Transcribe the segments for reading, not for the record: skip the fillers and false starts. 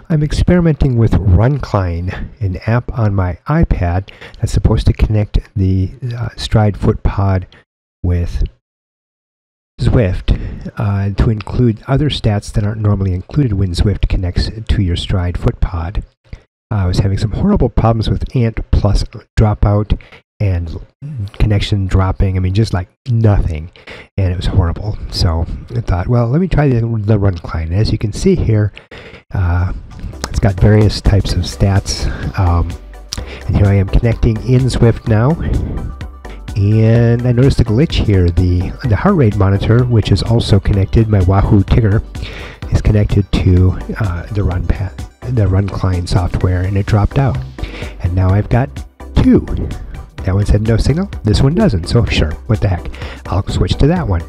I'm experimenting with Runcline, an app on my iPad that's supposed to connect the Stryd Footpod with Zwift to include other stats that aren't normally included when Zwift connects to your Stryd Footpod. I was having some horrible problems with Ant plus dropout and connection dropping. I mean, just like nothing. And it was horrible. So I thought, well, let me try the Runcline. As you can see here, it's got various types of stats. And here I am connecting in Zwift now. And I noticed a glitch here. The heart rate monitor, which is also connected, my Wahoo Tigger, is connected to the Runcline software, and it dropped out. And now I've got two. That one said no signal. This one doesn't. So sure, what the heck? I'll switch to that one.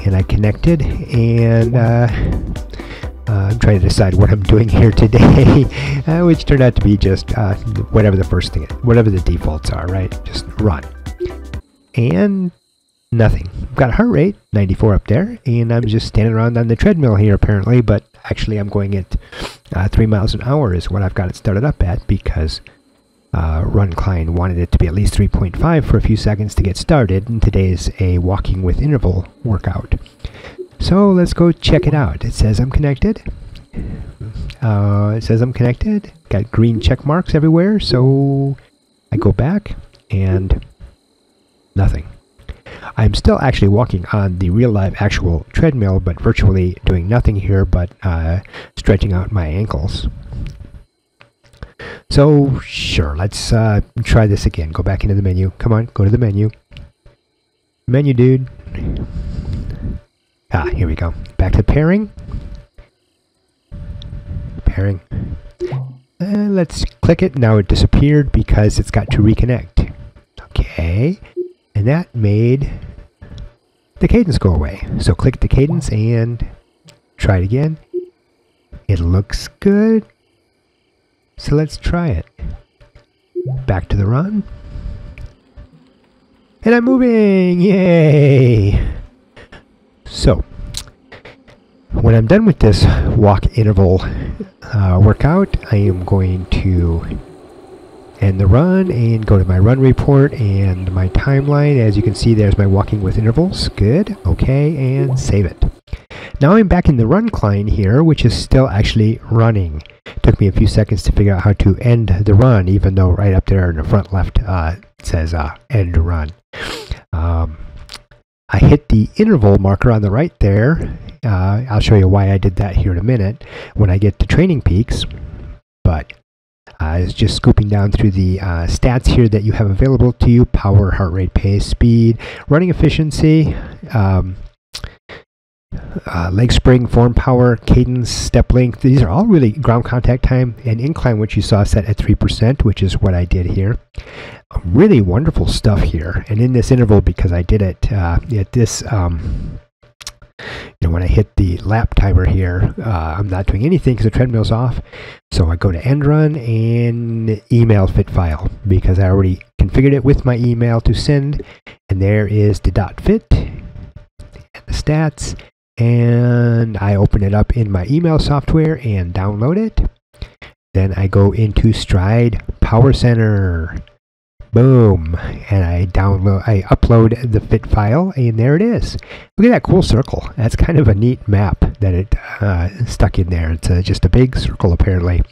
And I connected, and I'm trying to decide what I'm doing here today, which turned out to be just whatever the first thing, whatever the defaults are, right? Just run. And nothing. I've got heart rate, 94 up there, and I'm just standing around on the treadmill here apparently, but actually I'm going at 3 miles an hour is what I've got it started up at, because Runcline wanted it to be at least 3.5 for a few seconds to get started, and today's a walking with interval workout. So let's go check it out. It says I'm connected. Got green check marks everywhere, so I go back and nothing. I'm still actually walking on the real live actual treadmill, but virtually doing nothing here but stretching out my ankles. So sure, let's try this again. Go back into the menu. Come on, go to the menu. Menu, dude. Here we go. Back to pairing. Pairing. Let's click it. Now it disappeared because it's got to reconnect. Okay. And that made the cadence go away. So click the cadence and try it again. It looks good. So let's try it. Back to the run. And I'm moving! Yay! So, when I'm done with this walk interval workout, I am going to end the run and go to my run report and my timeline. As you can see, there's my walking with intervals. Good. Okay, and save it. Now I'm back in the Runcline here, which is still actually running. Took me a few seconds to figure out how to end the run, even though right up there in the front left it says end run. I hit the interval marker on the right there. I'll show you why I did that here in a minute when I get to training peaks. But it's just scooping down through the stats here that you have available to you: power, heart rate, pace, speed, running efficiency, leg spring, form power, cadence, step length. These are all really ground contact time, and incline, which you saw set at 3%, which is what I did here. Really wonderful stuff here. And in this interval, because I did it at this, when I hit the lap timer here, I'm not doing anything because the treadmill's off. So I go to end run and email fit file, because I already configured it with my email to send. And there is the .fit and the stats. And I open it up in my email software and download it. Then I go into Stryd Power Center. Boom. And I upload the fit file, and there it is. Look at that cool circle. That's kind of a neat map that it stuck in there. It's just a big circle apparently.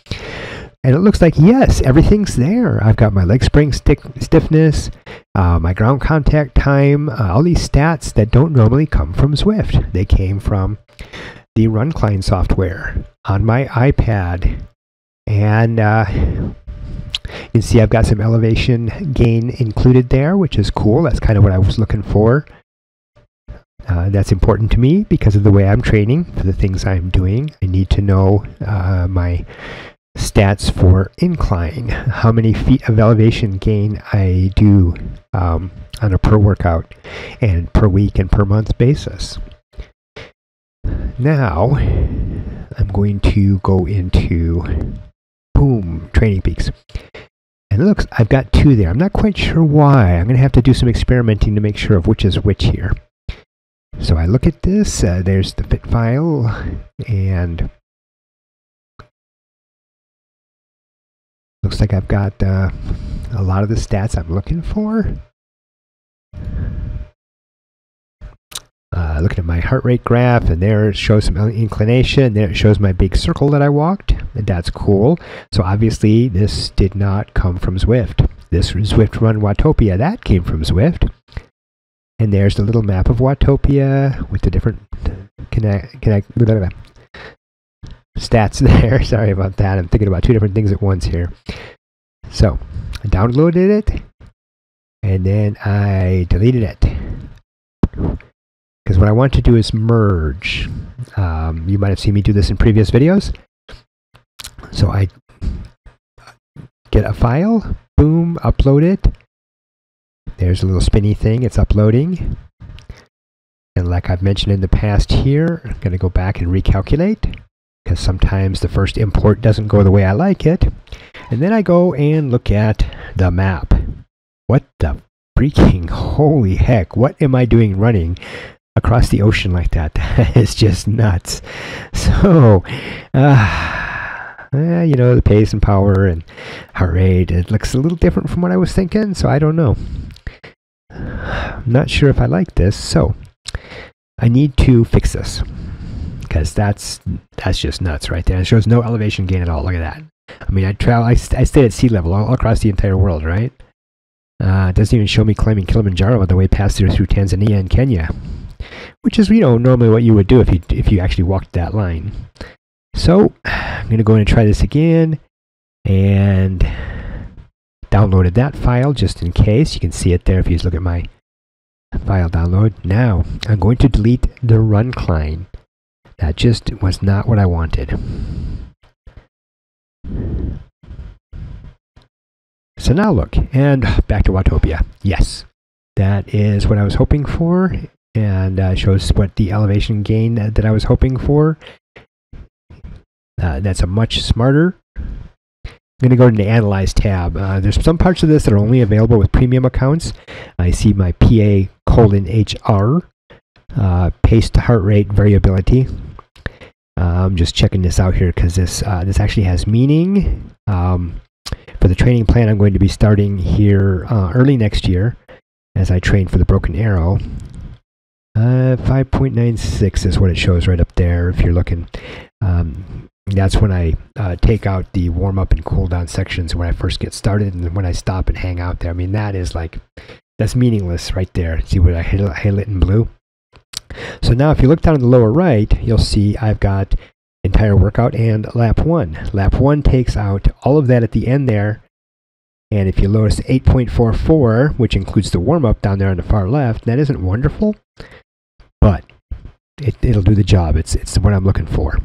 And it looks like, yes, everything's there. I've got my leg spring stiffness, my ground contact time, all these stats that don't normally come from Zwift. They came from the Runcline software on my iPad. And you can see I've got some elevation gain included there, which is cool. That's kind of what I was looking for. That's important to me because of the way I'm training for the things I'm doing. I need to know my stats for incline, how many feet of elevation gain I do on a per workout and per week and per month basis. Now I'm going to go into training peaks. And it looks, I've got two there. I'm not quite sure why. I'm going to have to do some experimenting to make sure of which is which here. So I look at this, there's the fit file, and Looks like I've got a lot of the stats I'm looking for. Looking at my heart rate graph, and there it shows some inclination. There it shows my big circle that I walked, and that's cool. So obviously this did not come from Zwift. This Zwift Run Watopia, that came from Zwift. And there's the little map of Watopia with the different stats there. Sorry about that. I'm thinking about two different things at once here. So I downloaded it, and then I deleted it. Because what I want to do is merge. You might have seen me do this in previous videos. So I get a file, boom, upload it. There's a little spinny thing, it's uploading. And like I've mentioned in the past here, I'm going to go back and recalculate, because sometimes the first import doesn't go the way I like it. And then I go and look at the map. What the freaking holy heck, what am I doing running across the ocean like that? That is just nuts. So, you know, the pace and power and heart rate, it looks a little different from what I was thinking, so I don't know. I'm not sure if I like this, so I need to fix this, because that's just nuts right there. It shows no elevation gain at all. Look at that. I mean, I stayed at sea level all across the entire world, right? It doesn't even show me climbing Kilimanjaro on the way past through Tanzania and Kenya, which is, you know, normally what you would do if you actually walked that line. So I'm going to go in and try this again, and downloaded that file just in case. You can see it there if you just look at my file download. Now I'm going to delete the Runcline. That just was not what I wanted. So now look, and back to Watopia. Yes, that is what I was hoping for, and shows what the elevation gain that I was hoping for. That's a much smarter. I'm going to go to the Analyze tab. There's some parts of this that are only available with premium accounts. I see my PA:HR, pace to heart rate variability. I'm just checking this out here because this actually has meaning. For the training plan, I'm going to be starting here early next year as I train for the Broken Arrow. 5.96 is what it shows right up there if you're looking. That's when I take out the warm-up and cool-down sections when I first get started, and when I stop and hang out there. I mean, that's meaningless right there. See what I highlight in blue? So now if you look down in the lower right, you'll see I've got entire workout and lap 1. Lap 1 takes out all of that at the end there, and if you notice 8.44, which includes the warm-up down there on the far left, that isn't wonderful, but it'll do the job. It's what I'm looking for.